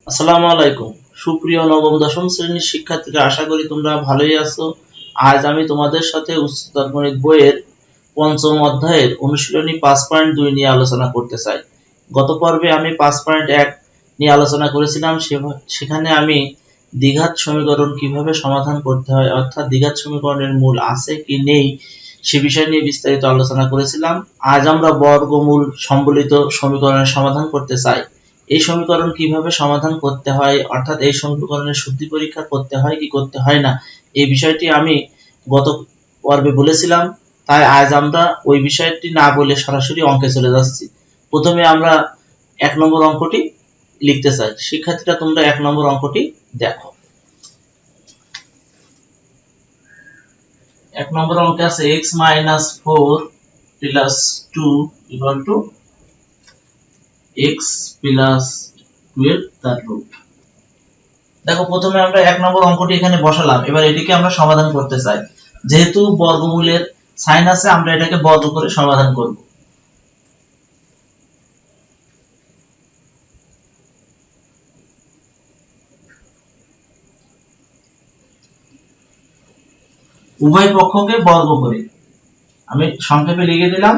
আসসালামু আলাইকুম সুপ্রিয় নবম দশম শ্রেণীর শিক্ষার্থীরা, আশা করি তোমরা ভালোই আছো। আজ আমি তোমাদের সাথে উচ্চতর গণিত বইয়ের পঞ্চম অধ্যায়ের অনুশীলনী 5.2 নিয়ে আলোচনা করতে চাই। গত পর্বে আমি 5.1 নিয়ে আলোচনা করেছিলাম। সেখানে আমি দ্বিঘাত সমীকরণ কিভাবে সমাধান করতে হয়, অর্থাৎ দ্বিঘাত সমীকরণের মূল আছে কি নেই সে বিষয় নিয়ে বিস্তারিত আলোচনা করেছিলাম। আজ আমরা বর্গমূল সম্বলিত সমীকরণের সমাধান করতে চাই। এই সমীকরণ কিভাবে সমাধান করতে হয়, অর্থাৎ এই সমীকরণের শুদ্ধি পরীক্ষা করতে হয় কি করতে হয় না, এই বিষয়টি আমি গত পর্বে বলেছিলাম। তাই আজ আমরা ওই বিষয়টি না বলে সরাসরি অঙ্কে চলে যাচ্ছি। প্রথমে আমরা 1 নম্বর অঙ্কটি লিখতে চাই। শিক্ষার্থীরা, তোমরা 1 নম্বর অঙ্কটি দেখো। 1 নম্বর অঙ্কে আছে x - 4 + 2 = x + 12 তার রুট। দেখো, প্রথমে আমরা 1 নম্বর অঙ্কটি এখানে বসালাম। এবার এটিকে আমরা সমাধান করতে চাই। যেহেতু বর্গমূলের সাইন আছে, আমরা এটাকে বর্গ করে সমাধান করব। উভয় পক্ষকে বর্গ করে, আমি সংক্ষেপে লিখে দিলাম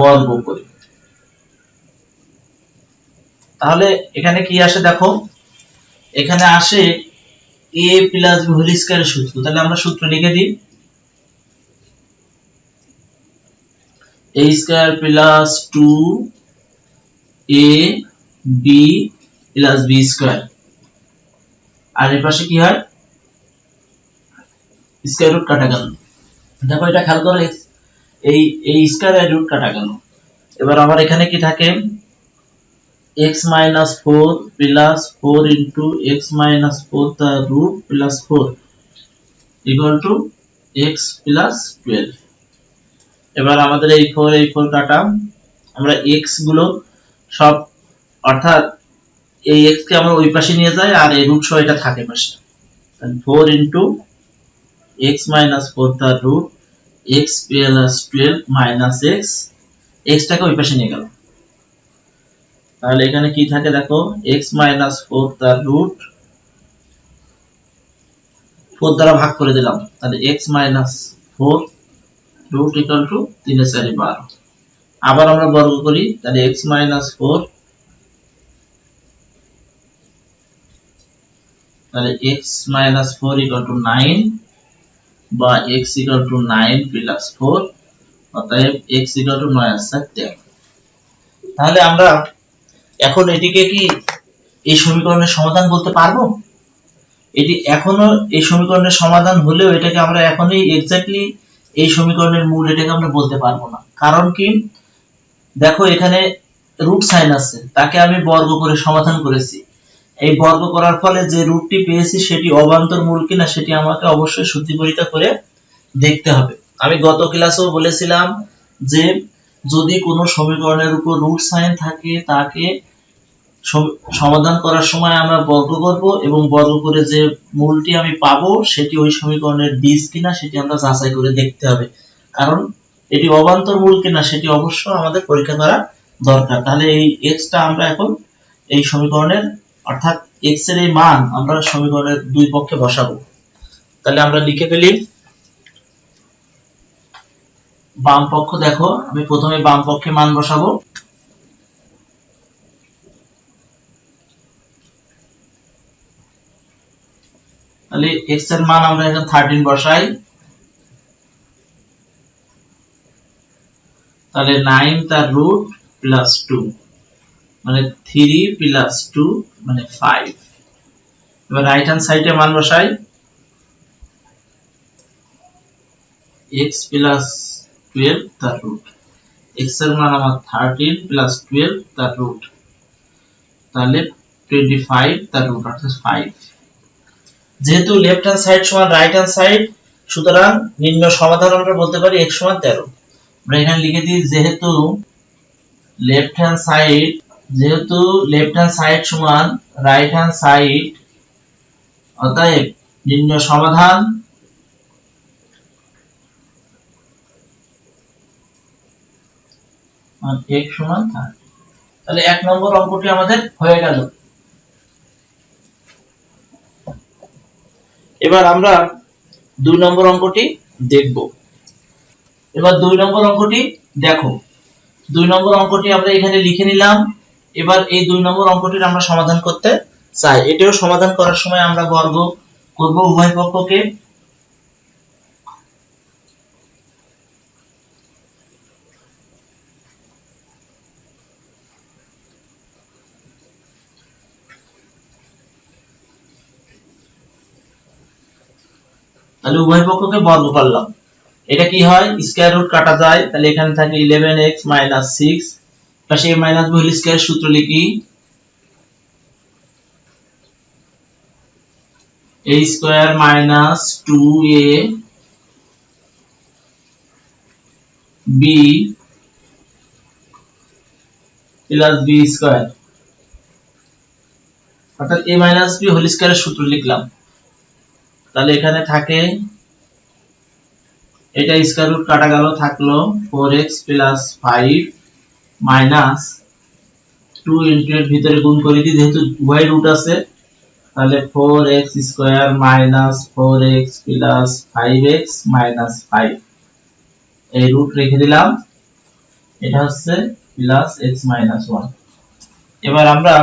বর্গ করে। তাহলে এখানে কি আসে দেখো, এখানে আসে a + b হোল স্কয়ারের সূত্র। তাহলে আমরা সূত্র লিখে দিই, a² + 2ab + b²। আর এর পাশে কি হয়, স্কয়ার রুট কাটা গেল। দেখো, এটা খেয়াল করো, এই স্কয়ার এর রুট কাটা গেল। এবার আমার এখানে কি থাকে, x - 4 + 4 * x - 4 তার রুট + 4 = x + 12। এবার আমাদের এই 4 কাটা, আমরা x গুলো সব, অর্থাৎ এই x কে আমরা ওই পাশে নিয়ে যাই আর এই রুট সহ এটা থাকে পাশে। 4 * x - 4 তার রুট x + 12 - x, x টাকে ওই পাশে নিয়ে গেল। তাহলে এখানে কি থাকে দেখো, x - 4 তার রুট 4 দ্বারা ভাগ করে দিলাম। তাহলে x - 4 রুট = 3 × 4 = 12। আবার আমরা বর্গ করি, তাহলে x - 4, তাহলে x - 4 = 9 বা x = 9 + 4, অতএব x = 9 × 4 = 13। তাহলে আমরা এখন এটিকে কি এই সমীকরণের সমাধান বলতে পারবো? এটি এখনো এই সমীকরণের সমাধান হলেও এটাকে আমরা এখনই এক্স্যাক্টলি এই সমীকরণের মূল এটাকে আমরা বলতে পারবো না। কারণ কি, দেখো এখানে রুট সাইন আছে, তাকে আমি বর্গ করে সমাধান করেছি। এই বর্গ করার ফলে যে রুটটি পেয়েছি সেটি অবান্তর মূল কিনা সেটি আমাকে অবশ্যই শুদ্ধি পরীক্ষা করে দেখতে হবে। আমি গত ক্লাসেও বলেছিলাম যে যদি কোনো সমীকরণের উপর রুট সাইন থাকে তাকে সমাধান করার সময় আমরা বর্গ করব এবং বর্গ করে যে মূলটি আমি পাবো সেটি ওই সমীকরণের বীজ কিনা সেটি আমরা যাচাই করে দেখতে হবে। কারণ এটি অবান্তর মূল কিনা সেটি অবশ্য আমাদের পরীক্ষা করা দরকার। তাহলে এই x টা আমরা এখন এই সমীকরণের, অর্থাৎ x এর এই মান আমরা সমীকরণের দুই পক্ষে বসাবো। তাহলে আমরা লিখে ফেলি, বাম পক্ষ দেখো, আমি প্রথমে বাম পক্ষে মান বসাবো। তাহলে x এর মান আমরা এখানে 13 বসাই। তাহলে 9 তার রুট + 2 মানে 3 + 2 মানে 5। এবার রাইট হ্যান্ড সাইডে মান বসাই, x + 12 তার রুট। x এর মান আমার 13 + 12 তার রুট, তাহলে 25 তার রুট, অর্থাৎ 5। যেহেতু লেফট হ্যান্ড সাইড সমান রাইট হ্যান্ড সাইড, সুতরাং নির্ণয় সমাধান আমরা বলতে পারি x = 13। আমরা এখানে লিখে দিই, যেহেতু লেফট হ্যান্ড সাইড সমান রাইট হ্যান্ড সাইড, অতএব নির্ণয় সমাধান x = 13। তাহলে 1 নম্বর অঙ্কটি আমাদের হয়ে গেল। এবার আমরা 2 নম্বর অঙ্কটি দেখব। এবার 2 নম্বর অঙ্কটি দেখো। 2 নম্বর অঙ্কটি আমরা এখানে লিখে নিলাম। এবার এই 2 নম্বর অঙ্কটির আমরা সমাধান করতে চাই। এটাও সমাধান করার সময় আমরা বর্গ করব উভয় পক্ষকে। তাহলে উভয় পক্ষকে বর্গ করলাম। এটা কি হয়, স্কয়ার রুট কাটা যায়, তাহলে এখানে থাকে 11x - 6 পাশে a - b হোল স্কয়ার সূত্র লিখি a square - 2ab plus b square, অর্থাৎ a - b হোল স্কয়ারের সূত্র লিখলাম। তাহলে এখানে থাকে, এটা স্কয়ার রুট কাটা গেল, থাকলো 4x + 5 মাইনাস 2 ইনটু এর ভিতরে গুণ করে দিই, যেহেতু উভয় রুট আছে, তাহলে 4x স্কয়ার - 4x + 5x - 5 এই রুট রেখে দিলাম। এটা হচ্ছে প্লাস x - 1। এবার আমরা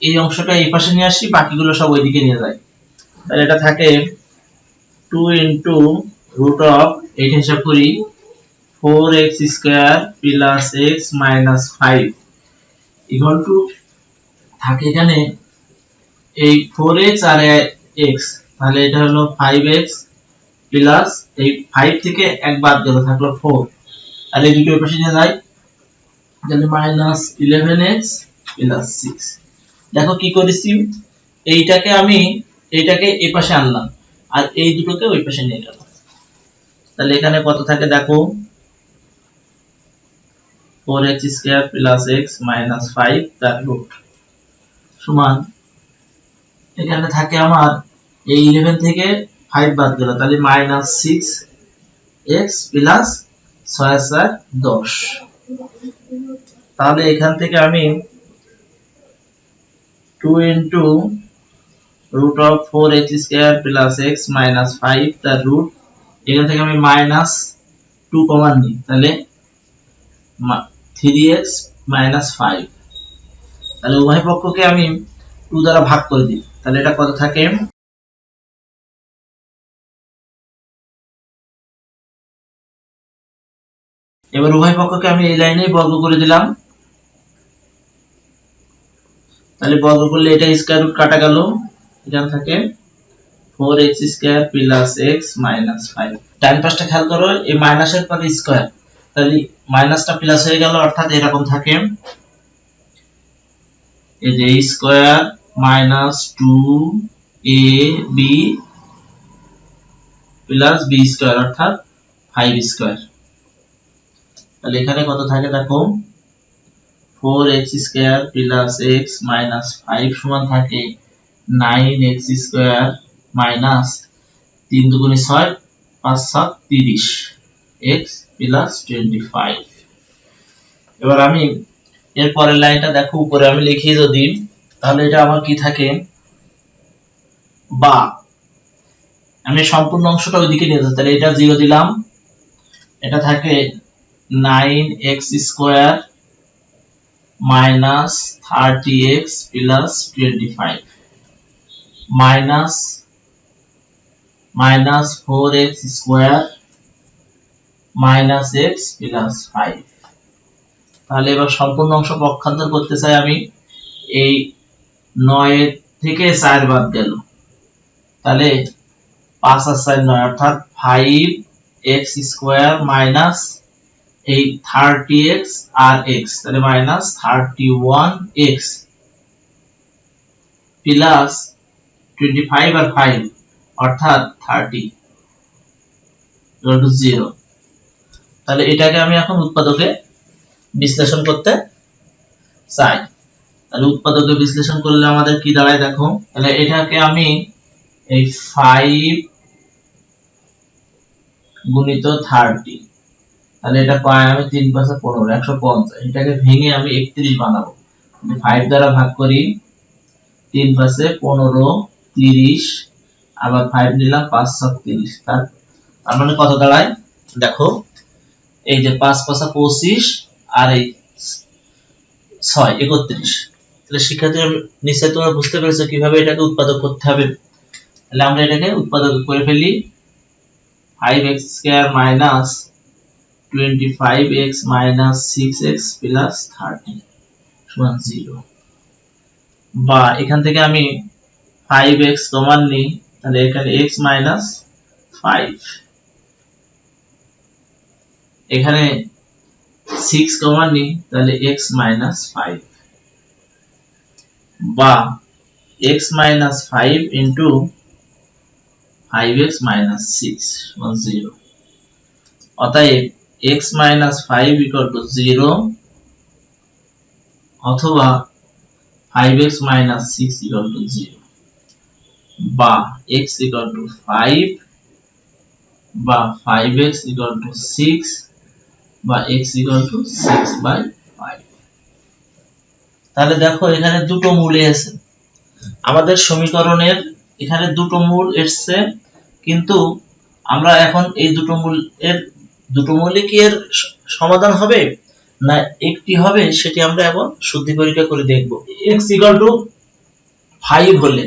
এই অংশটা এই পাশে নিয়ে আসি, বাকিগুলো সব ওইদিকে নিয়ে যাই। তাহলে এটা থাকে 2 ইনটু রুট অফ, এটা হিসাব করি 4x square plus x minus 5 equal to থাকে এখানে এই 4x আর x, তাহলে এটা হলো 5x প্লাস এই 5 থেকে 1 বাদ গেল, থাকলো 4। তাহলে এই দুটো পাশে নিয়ে যাই, তাহলে মাইনাস 11x প্লাস 6। দেখো কি করেছি, এইটাকে এই পাশে আনলাম আর এই দুটোকে ওই পাশে নিয়ে গেলাম। তাহলে এখানে কত থাকে দেখো, 4x square plus x minus 5 তার রুট সমান, এখানে থাকে আমার এই 11 থেকে 5 বাদ গেল, তাহলে মাইনাস 6x প্লাস 6 4 10। তাহলে এখান থেকে আমি 2 into root of 4x square plus x minus 5 তার রুট, এখান থেকে আমি মাইনাস 2 কমন নিই, তাহলে 3x মাইনাস 5। তাহলে উভয় পক্ষকে আমি 2 দ্বারা ভাগ করে দিই, তাহলে এটা কত থাকে, এবার উভয় পক্ষকে আমি এই লাইনেই বর্গ করে দিলাম। তাহলে বর্গ করলে এটা স্কয়ার রুট কাটা গেল, এখানে থাকে 4x square plus x minus 5। ডান পাশটা খেয়াল করো, এই মাইনাসের পরে স্কয়ার, তাহলে মাইনাসটা প্লাস হয়ে গেল, অর্থাৎ এরকম থাকে এই যে square minus 2ab plus b square, অর্থাৎ 5 স্কয়ার। তাহলে এখানে কত থাকে দেখো, 4x square plus x minus 5 সমান থাকে 9x স্কয়ার মাইনাস 3 দুগুণে 6 5 7 30 x প্লাস 25। এবার আমি এর পরের লাইনটা দেখো, উপরে আমি লিখি যদি, তাহলে এটা আমার কি থাকে, বা আমি সম্পূর্ণ অংশটা ওইদিকে নিয়ে যাচ্ছি, তাহলে এটা 0 দিলাম, এটা থাকে 9x square minus 30x plus 25 minus 4x square minus x plus 5। তাহলে এবার সম্পূর্ণ অংশ পক্ষান্তর করতে চাই আমি, এই 9 থেকে 4 বাদ গেল, তাহলে 5 আর 4 9, অর্থাৎ 5x স্কয়ার মাইনাস এই 30x আর x, তাহলে মাইনাস 31x প্লাস 25 আর 5 অর্থাৎ 30 0। তাহলে এটাকে আমি এখন উৎপাদকে বিশ্লেষণ করতে চাই। তাহলে উৎপাদকে বিশ্লেষণ করলে আমাদের কি দাঁড়ায় দেখো, তাহলে এটাকে আমি এই 5 গুণিত 30, তাহলে এটা পাই আমি 3 × 5 = 15 150, এটাকে ভেঙে আমি 31 বানাবো। 5 দ্বারা ভাগ করি, 3 × 5 = 15 30 আবার 5 নিলাম, 5 7 30। তার মানে কত দাঁড়ায় দেখো, এই যে 5 5 25 আর এই 6 31। তাহলে শিক্ষার্থীরা নিশ্চয়ই তোমরা বুঝতে পেরেছো কিভাবে এটাকে উৎপাদক করতে হবে। তাহলে আমরা এটাকে উৎপাদক করে ফেলি। 5x square minus 25x minus 6x plus 30 সমান 0। বা এখান থেকে আমি 5x কমন নিই, তাহলে এখানে x মাইনাস 5, এখানে 6 কমন নিই, তাহলে x মাইনাস 5, বা x minus 5 into 5x minus 6 সমান 0। অতএব x মাইনাস 5 ইকুয়াল টু 0 অথবা 5x মাইনাস 6 ইকুয়াল টু 0, বা x ইকুয়াল টু 5 বা 5x ইকুয়াল টু 6 বা x ইকুয়াল টু 6/5। তাহলে দেখো এখানে দুটো মূল আছে আমাদের সমীকরণের, এখানে দুটো মূল এসছে, কিন্তু আমরা এখন এই দুটো মূলে কি এর সমাধান হবে না একটি হবে সেটি আমরা এখন শুদ্ধি পরীক্ষা করে দেখব। x ইকুয়াল টু 5 হলে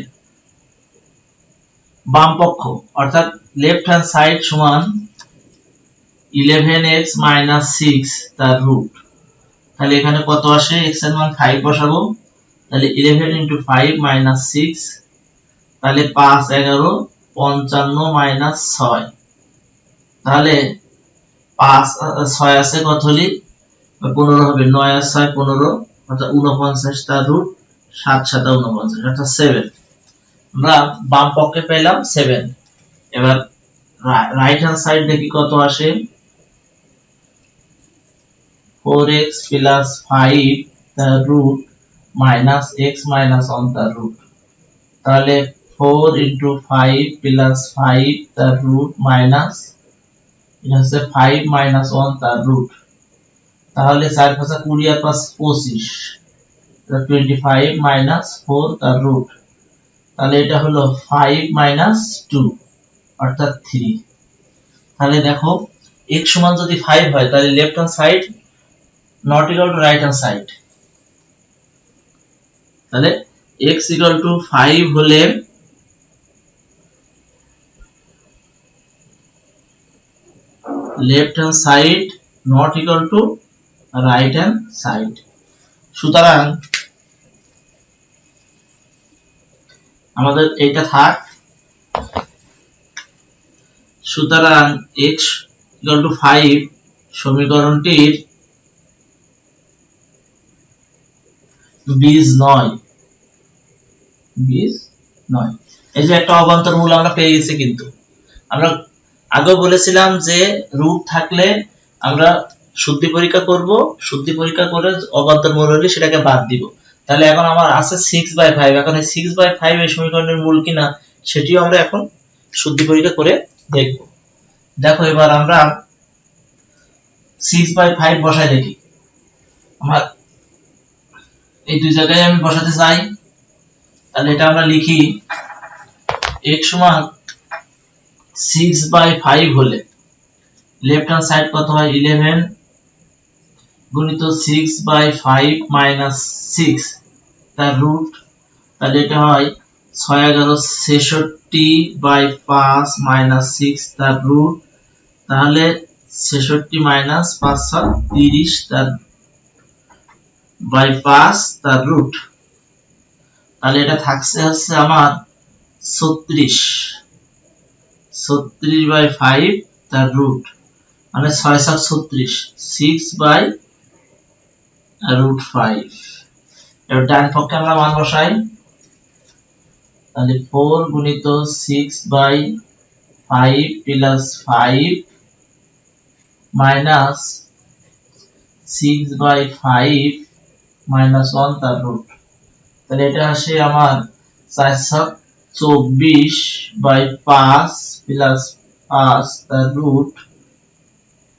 বাম পক্ষ অর্থাৎ লেফট হ্যান্ড সাইড সমান 11x মাইনাস 6 তার রুট। তাহলে এখানে কত আসে, x এর মান 5 বসাবো, তাহলে 11 ইনটু 5 মাইনাস 6, তাহলে 5 11 55 মাইনাস 6, তাহলে 5 6 আছে কত হলি 15 হবে, 9 আর 6 15 অর্থাৎ 49 তার রুট, 7 7 49 অর্থাৎ 7। আমরা বাম পক্ষে পেলাম 7। এবার রাইট হ্যান্ড সাইড দেখি কত আসে, 4x plus 5 তার রুট মাইনাস x মাইনাস 1 তার রুট। তাহলে 4 into 5 plus 5 তার রুট মাইনাস এটা হচ্ছে 5 minus 1 তার রুট। তাহলে 4 5 20 আর 5 25, 25 minus 4 তার রুট। তাহলে এটা হলো 5 minus 2 অর্থাৎ 3। তাহলে দেখো x সমান যদি 5 হয় তাহলে left hand side not equal to right hand side, তাহলে x equal to 5 হলে left hand side not equal to right hand side। সুতরাং আমাদের এটা থাক। সুতরাং x equal to 5 সমীকরণটির বীজ নয়। এই যে একটা অবান্তর মূল আমরা পেয়ে গেছি, কিন্তু আমরা আগে বলেছিলাম যে রুট থাকলে আমরা শুদ্ধি পরীক্ষা করব, শুদ্ধি পরীক্ষা করে অবান্তর মূল হলে সেটাকে বাদ দিব। তাহলে এখন আমার আছে 6/5, এখন এই 6/5 এই সমীকরণের মূল কিনা সেটিও আমরা এখন শুদ্ধি পরীক্ষা করে দেখব। দেখো এবার আমরা 6/5 বসাই দেখি। আমার এই দুই জায়গায় আমি বসাতে চাই, তাহলে এটা আমরা লিখি x সমান 6/5 হলে লেফট হ্যান্ড সাইড কত হয় 11 গুণিত 6/5 মাইনাস 6 তার রুট। তাহলে এটা হয় 6 11 66/5 মাইনাস 6 তার রুট। তাহলে 66 মাইনাস 5 7 30 তার বাই 5 তার রুট। তাহলে এটা থাকছে হচ্ছে আমার 36/5 তার রুট, মানে 6 7 36, 6/√5। এবার ডান পক্ষে আমরা মান বসাই, তাহলে 4 গুণিত 6/5 প্লাস 5 মাইনাস 6/5 মাইনাস 1 তার রুট। তাহলে এটা আসে আমার 424/5 প্লাস 5 তার রুট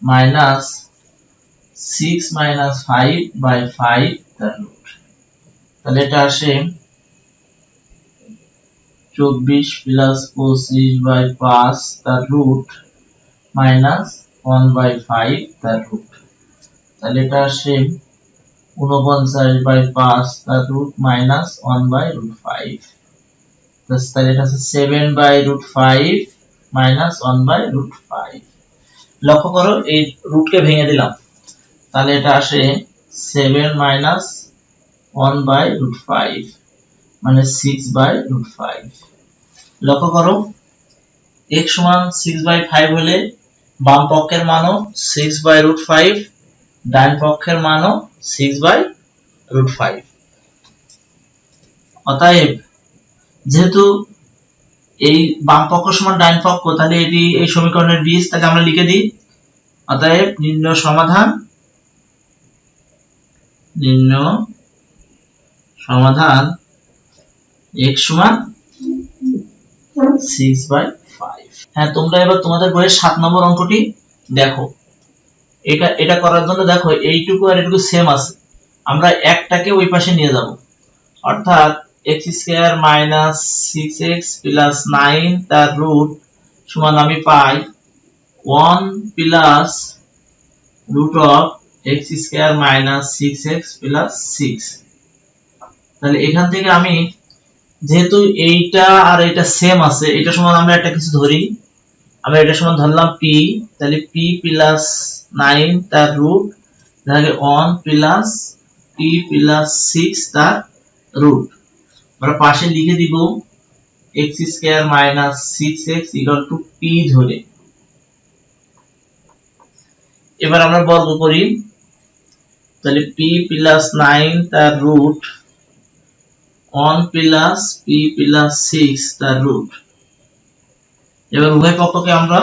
মাইনাস 6 minus 5/5 তার রুট। তাহলে এটা আসে 24 প্লাস 25/5 তার রুট মাইনাস 1/5 তার রুট। তাহলে এটা আসে 49/5 তার রুট মাইনাস 1/5। তাহলে এটা আছে 7/5 মাইনাস 1/5। লক্ষ্য করো এই রুটকে ভেঙে দিলাম, তাহলে এটা আসে 7 মাইনাস 1/5 মানে 6/5। লক্ষ্য করো x সমান 6/5 হলে বাম পক্ষের মানও 6/5, ডান পক্ষের মানও 6/5। অতএব যেহেতু এই বাম পক্ষ সমান ডান পক্ষ, তাহলে এটি এই সমীকরণের বীজ, তাকে আমরা লিখে দিই। অতএব নির্ণয় সমাধান x সমান 6/5। হ্যাঁ, তোমরা এবার তোমাদের বইয়ের 7 নম্বর অঙ্কটি দেখো। এটা করার জন্য দেখো এইটুকু আর এটুকু সেম আছে, আমরা একটাকে ওই পাশে নিয়ে যাব, অর্থাৎ x² মাইনাস 6x প্লাস 9 তার রুট সমান আমি পাই 1 plus root of x² minus 6x plus 6। তাহলে এখান থেকে আমি, যেহেতু এইটা আর এটা সেম আছে, এটা সমান আমরা একটা কিছু ধরি, আমরা এটা সমান ধরলাম p, তাহলে p প্লাস 9 তার রুট, তাহলে 1 প্লাস p প্লাস 6 তার রুট। আমরা পাশে লিখে দিব x² minus 6x equal to p ধরে। এবার আমরা বর্গ করি, তাহলে p প্লাস 9 তার রুট 1 প্লাস p প্লাস 6 তার রুট। এবার উভয় পক্ষকে আমরা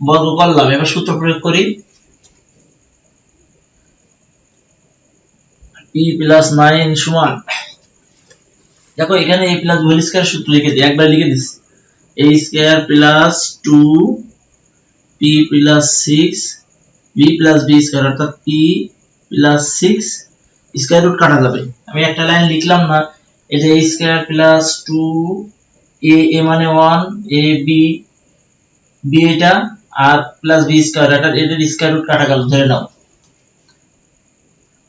বর্গ করলাম। এবার সূত্র প্রয়োগ করি, p প্লাস 9 সমান, দেখো এখানে a plus b whole square সূত্র লিখে দিই, একবার লিখে দিছি, a square plus 2 p plus 6 b plus b square, অর্থাৎ p প্লাস 6 স্কয়ার রুট কাটা যাবে। আমি একটা লাইন লিখলাম না, এই যে a স্কয়ার প্লাস 2 a মানে 1, a b b এটা, আর প্লাস b স্কয়ার, এটার স্কয়ার রুট কাটা গেল, ধরে নাও।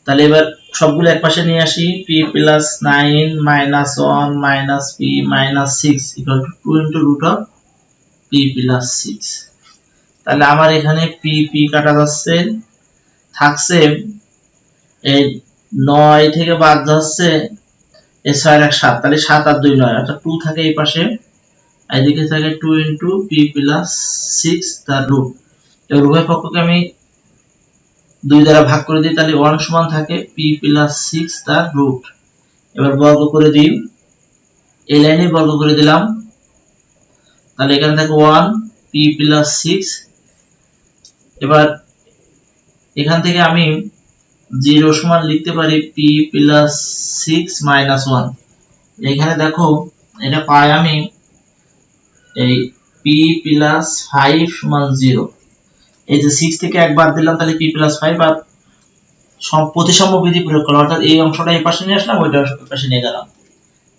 তাহলে এবার সবগুলো একপাশে নিয়ে আসি, p plus 9 minus 1 minus p minus 6 equal to 2 into root of p plus 6। তাহলে আমার এখানে p কাটা যাচ্ছে, থাকছে এই 9 থেকে বাদ যাচ্ছে এই 6 আর 1 7, তাহলে 7 আর 2 9, অর্থাৎ 2 থাকে এই পাশে, এদিকে থাকে 2 ইনটু p প্লাস 6 তার রুট। এবার উভয় পক্ষকে আমি 2 দ্বারা ভাগ করে দিই, তাহলে 1 সমান থাকে p প্লাস 6 তার রুট। এবার বর্গ করে দিই, এই লাইনে বর্গ করে দিলাম, তাহলে এখানে থাকে 1 p প্লাস 6। এবার এখান থেকে আমি 0 সমান লিখতে পারি p প্লাস 6 মাইনাস 1। এখানে দেখো এটা পাই আমি এই p প্লাস 5 সমান 0। এই যে 6 থেকে এক বাদ দিলাম, তাহলে p প্লাস 5, আর প্রতিসাম্য বিধি প্রয়োগ করলাম, অর্থাৎ এই অংশটা এই পাশে নিয়ে আসলাম, ওইটা এই পাশে নিয়ে গেলাম।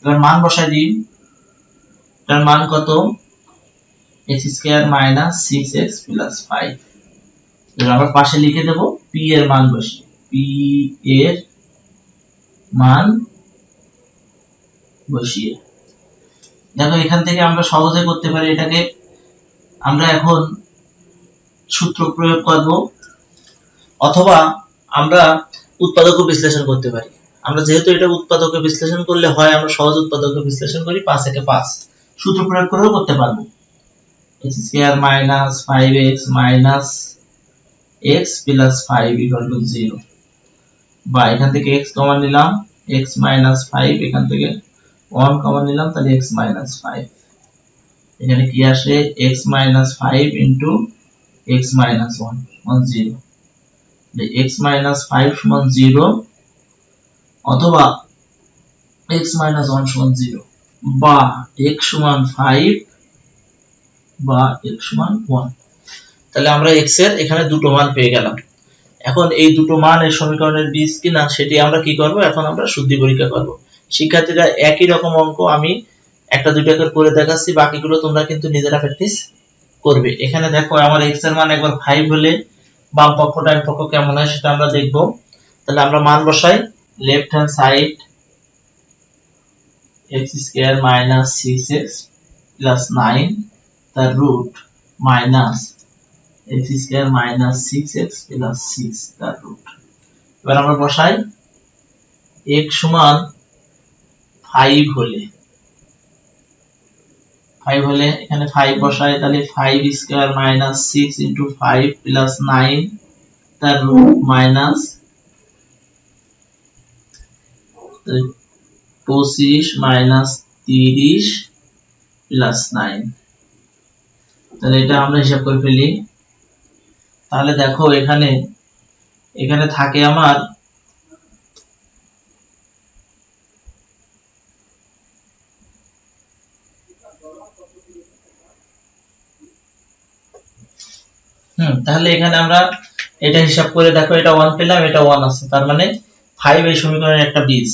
এবার মান বসাই দিই, তার মান কত, x² মাইনাস 6x প্লাস 5। এবার আমরা পাশে লিখে দেব p এর মান বসিয়ে, p এর মান বসিয়ে। দেখো এখান থেকে আমরা সহজে করতে পারি এটাকে। আমরা এখন সূত্র প্রয়োগ করব, অথবা আমরা উৎপাদক বিশ্লেষণ করতে পারি। আমরা যেহেতু এটা উৎপাদক বিশ্লেষণ করলে হয়, আমরা সহজ উৎপাদক বিশ্লেষণ করি, 5 একে 5 সূত্র প্রয়োগ করেও করতে পারবো। x² minus 5x minus x plus 5 equal to 0, বা এখান থেকে x কমন নিলাম, x মাইনাস 5, এখান থেকে 1 কমন নিলাম, তাহলে x মাইনাস 5। এখানে কি আসে, x minus 5 into x minus 1 সমান 0। x মাইনাস 5 সমান 0, অথবা x মাইনাস 1 সমান 0, বা x সমান 5 বা x সমান 1। তাহলে আমরা x এর এখানে দুটো মান পেয়ে গেলাম। এখন এই দুটো মান এই সমীকরণের বীজ কিনা সেটি আমরা কি করব, এখন আমরা শুদ্ধি পরীক্ষা করব। শিক্ষার্থীরা একই রকম অঙ্ক আমি একটা দুইটা করে দেখাচ্ছি, বাকিগুলো তোমরা কিন্তু নিজেরা প্র্যাকটিস করবে। এখানে দেখো আমার x এর মান একবার 5 হলে বাম পক্ষ ডান পক্ষ কেমন হয় সেটা আমরা দেখব। তাহলে আমরা মান বসাই, left hand side x square minus 6x plus 9 তার root minus x square minus 6x plus 6 তার রুট। এবার আমরা বসাই x সমান 5 হলে এখানে 5 বসাই, তাহলে 5 স্কয়ার মাইনাস 6 ইনটু 5 প্লাস 9 তার রুট মাইনাস 25 মাইনাস 30 প্লাস 9। তাহলে এটা আমরা হিসাব করে ফেলি। তাহলে দেখো এখানে থাকে আমার তাহলে এখানে আমরা এটা হিসাব করে দেখো, এটা 1 পেলাম, এটা 1 আছে, তার মানে 5 এই সমীকরণের একটা বীজ।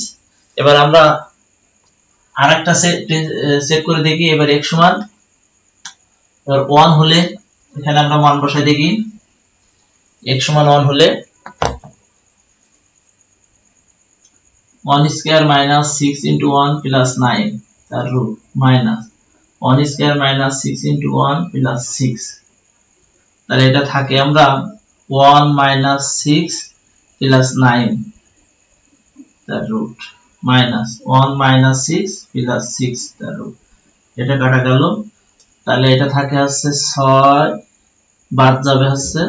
এবার আমরা আরেকটা সেট করে দেখি। এবার x সমান এবার 1 হলে এখানে আমরা মান বসাই দেখি। x সমান 1 হলে 1 স্কয়ার মাইনাস 6 ইনটু 1 প্লাস 9 তার root minus 1 square minus 6 into 1 plus 6। তাহলে এটা থাকে আমরা 1 মাইনাস 6 প্লাস 9 তার রুট মাইনাস 1 মাইনাস 6 প্লাস 6 তার রুট। এটা কাটা গেল। তাহলে এটা থাকে হচ্ছে 6 বাদ যাবে হচ্ছে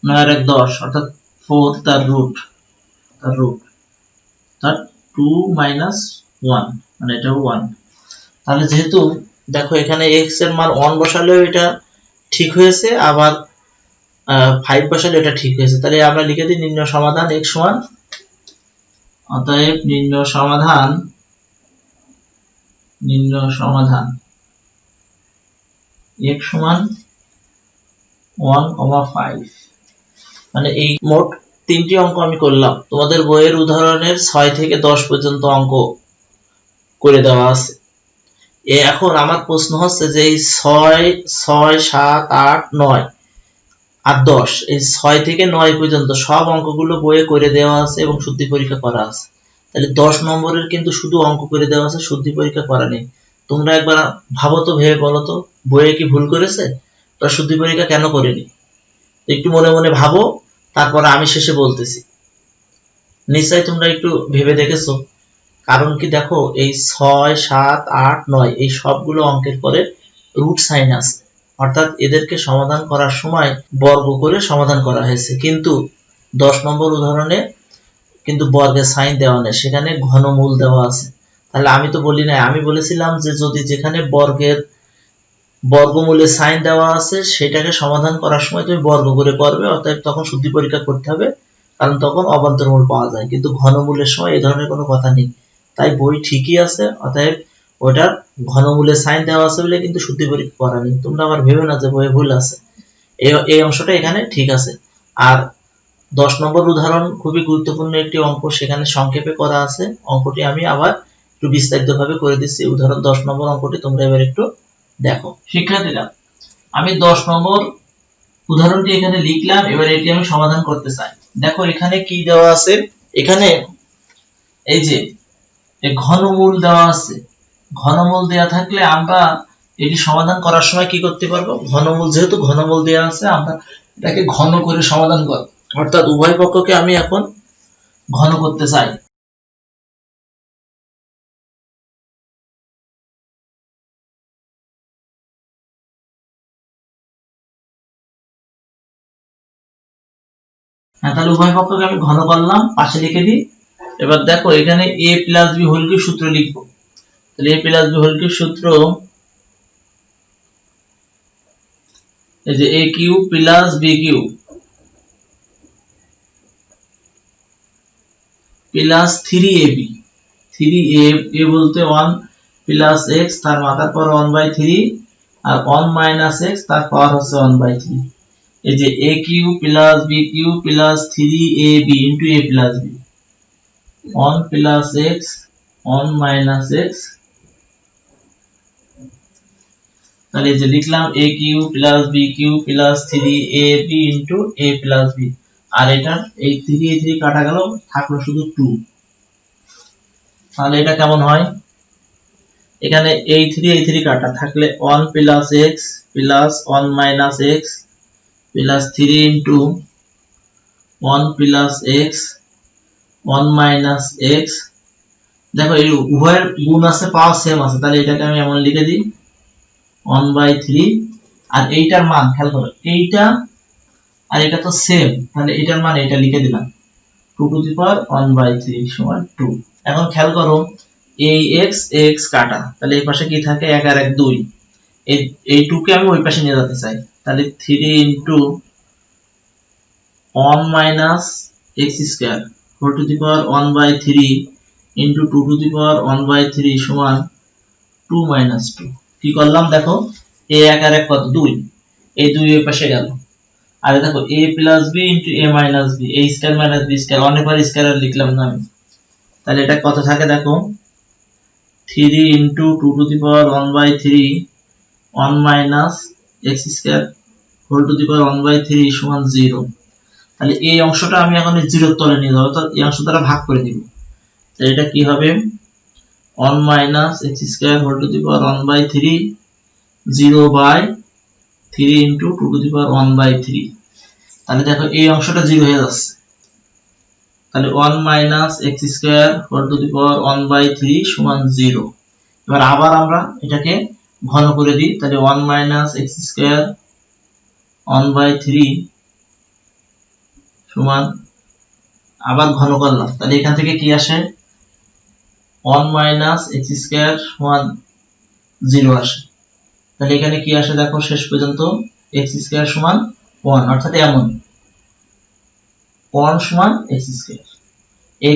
9 আর 1 10 অর্থাৎ 4 তার রুট তার 2 মাইনাস 1 মানে এটা 1। তাহলে যেহেতু দেখো এখানে x এর মান 1 বসালেও এটা ঠিক হয়েছে, আবার 5 বসালে এটা ঠিক হয়েছে। তাহলে আমরা লিখে দিই নির্ণয় সমাধান x সমান, অতএব নির্ণয় সমাধান x সমান 1,5। মানে এই মোট 3টি অঙ্ক আমি করলাম। তোমাদের বইয়ের উদাহরণের 6 থেকে 10 পর্যন্ত অঙ্ক করে দেওয়া আছে। এখন আমার প্রশ্ন হচ্ছে যে এই 6, 7, 8, 9 আর 10, এই 6 থেকে 9 পর্যন্ত সব অঙ্কগুলো বইয়ে করে দেওয়া আছে এবং শুদ্ধি পরীক্ষা করা আছে। তাহলে 10 নম্বরের কিন্তু শুধু অঙ্ক করে দেওয়া আছে, শুদ্ধি পরীক্ষা করা নেই। তোমরা একবার ভাবো তো, ভেবে বলো তো বইয়ে কি ভুল করেছে? তোমরা শুদ্ধি পরীক্ষা কেন করেনি? একটু মনে মনে ভাবো, তারপর আমি শেষে বলতেছি। নিশ্চয়ই তোমরা একটু ভেবে দেখেছো। কারণ কি দেখো, এই 6, 7, 8, 9 এই সবগুলো অঙ্কের পরে রুট সাইন আছে, অর্থাৎ এদেরকে সমাধান করার সময় বর্গ করে সমাধান করা হয়েছে। কিন্তু 10 নম্বর উদাহরণে কিন্তু বর্গের সাইন দেওয়া নেই, সেখানে ঘনমূল দেওয়া আছে। তাহলে আমি তো বলি নাই, আমি বলেছিলাম যে যদি যেখানে বর্গমূলের সাইন দেওয়া আছে সেটাকে সমাধান করার সময় তুমি বর্গ করে করবে, অতএব তখন শুদ্ধি পরীক্ষা করতে হবে, কারণ তখন অবান্তরমূল পাওয়া যায়। কিন্তু ঘনমূলের সময় এই ধরনের কোনো কথা নেই। তাই বই ঠিকই আছে, অতএব ওটার ঘনমূলের সাইন দেওয়া আছে বলে কিন্তু শুদ্ধি পরীক্ষা করা নেই। তোমরা আবার ভেবে না যে বইয়ে ভুল আছে। এই অংশটা এখানে ঠিক আছে। আর 10 নম্বর উদাহরণ খুবই গুরুত্বপূর্ণ একটি অঙ্ক, সেখানে সংক্ষেপে করা আছে। অঙ্কটি আমি আবার একটু বিস্তারিতভাবে করে দিচ্ছি। উদাহরণ 10 নম্বর অঙ্কটি তোমরা এবার একটু দেখো। শিক্ষার্থীরা, আমি 10 নম্বর উদাহরণটি এখানে লিখলাম, এবার এটি আমি সমাধান করতে চাই। দেখো এখানে কি দেওয়া আছে, এখানে এই যে ঘনমূল দেওয়া আছে। ঘনমূল দেওয়া থাকলে আমরা এটি সমাধান করার সময় কি করতে পারবো? ঘনমূল, যেহেতু ঘনমূল দেওয়া আছে, আমরা এটাকে ঘন করে সমাধান করব, অর্থাৎ উভয় পক্ষকে আমি এখন ঘন করতে চাই। তাহলে উভয় পক্ষকে আমি ঘন করলাম, পাশে লিখে দিই। এবার দেখো এখানে a plus b whole cube সূত্র লিখবো। তাহলে a plus b whole cube সূত্র, এই যে a cube plus b cube plus 3ab। 3a বলতে 1 প্লাস x তার মাথার পর 1/3 আর 1 মাইনাস x তার পাওয়ার হচ্ছে 1/3। এই যে a cube plus b cube plus 3ab into a plus b, 1 plus x 1 minus x তাহলে এই যে লিখলাম a cube plus b cube plus 3ab into a plus b, আর এটা এই 3 এই 3 কাটা গেল, থাকলো শুধু 2। তাহলে এটা কেমন হয়, এখানে এই 3 কাটা থাকলে 1 plus x plus 1 minus x plus 3 into 1 plus x 1 minus x। দেখো এই উভয়ের গুণ আছে, পাওয়ার সেম আছে, তাহলে এটাকে আমি এমন লিখে দিই 1/3। আর এইটার মান খেয়াল করো, এইটা আর এটা তো সেম, তাহলে এটার মান এটা লিখে দিলাম 2 টু দি পাওয়ার 1/3 সমান 2। এখন খেয়াল করো এই x x কাটা, তাহলে এই পাশে কি থাকে, 1 আর 1 2, এই 2 কে আমি ওই পাশে নিয়ে যেতে চাই, তাহলে 3 into 1 minus x square whole to the power 1/3 into 2 to the power 1/3 সমান 2 মাইনাস 2। কি করলাম দেখো, a 1 আর 1 কত 2, এই 2 এই পাশে গেল, আর দেখো a plus b into a minus b, a square minus b square, অনেকবার স্কয়ার লিখলাম না আমি, তাহলে এটা কত থাকে দেখো 3 into 2 to the power 1/3 1 minus x square whole to the power 1/3 সমান 0। তাহলে এই অংশটা আমি এখন 0 এর তলে নিয়ে যাব, তো এই অংশ দ্বারা ভাগ করে দিব, তাহলে এটা কি হবে 1 minus x square whole to the power 1/3 0/3 into 2 to the power 1/3। তাহলে দেখো এই অংশটা 0 হয়ে যাচ্ছে, তাহলে 1 minus x square whole to the power 1/3 সমান 0। এবার আবার আমরা এটাকে ঘন করে দিই, তাহলে 1 মাইনাস x স্কয়ার 1/3 সমান, আবার ঘন করলাম, তাহলে এখান থেকে কি আসে 1 মাইনাস x স্কয়ার সমান 0 আসে। তাহলে এখানে কি আসে দেখো শেষ পর্যন্ত x স্কয়ার সমান 1, অর্থাৎ এমন 1 সমান x স্কয়ার।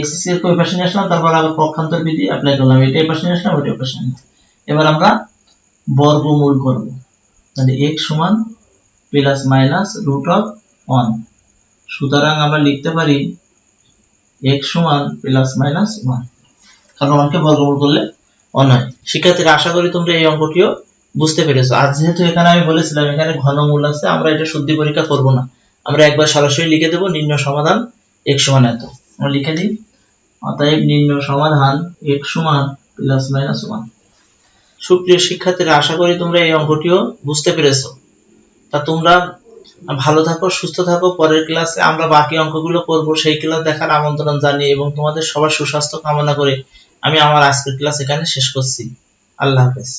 x স্কয়ার কো পাশে নিয়ে আসলাম, তারপর আবার পক্ষান্তর বিধি অ্যাপ্লাই করলাম, এটা এই পাশে নিয়ে আসলাম, ওইটা পাশে নিয়ে। এবার আমরা বর্গমূল করব, তাহলে x সমান প্লাস মাইনাস রুট অফ 1। সুতরাং আমরা লিখতে পারি x সমান প্লাস মাইনাস 1, কারণ 1 কে বর্গমূল করলে 1 হয়। শিক্ষার্থীরা আশা করি তোমরা এই অঙ্কটিও বুঝতে পেরেছো। আর যেহেতু এখানে আমি বলেছিলাম এখানে ঘনমূল আছে, আমরা এটা শুদ্ধি পরীক্ষা করব না, আমরা একবার সরাসরি লিখে দেব নির্ণয় সমাধান x সমান এত। আমরা লিখে দিই, অতএব নির্ণয় সমাধান x সমান প্লাস মাইনাস 1। সুপ্রিয় শিক্ষার্থীরা আশা করি তোমরা এই অঙ্কটিও বুঝতে পেরেছো। তা তোমরা ভালো থাকো, সুস্থ থাকো। পরের ক্লাসে আমরা বাকি অঙ্কগুলো করব, সেই ক্লাস দেখার আমন্ত্রণ জানিয়ে এবং তোমাদের সবার সুস্বাস্থ্য কামনা করে আমি আমার আজকের ক্লাস এখানে শেষ করছি। আল্লাহ হাফেজ।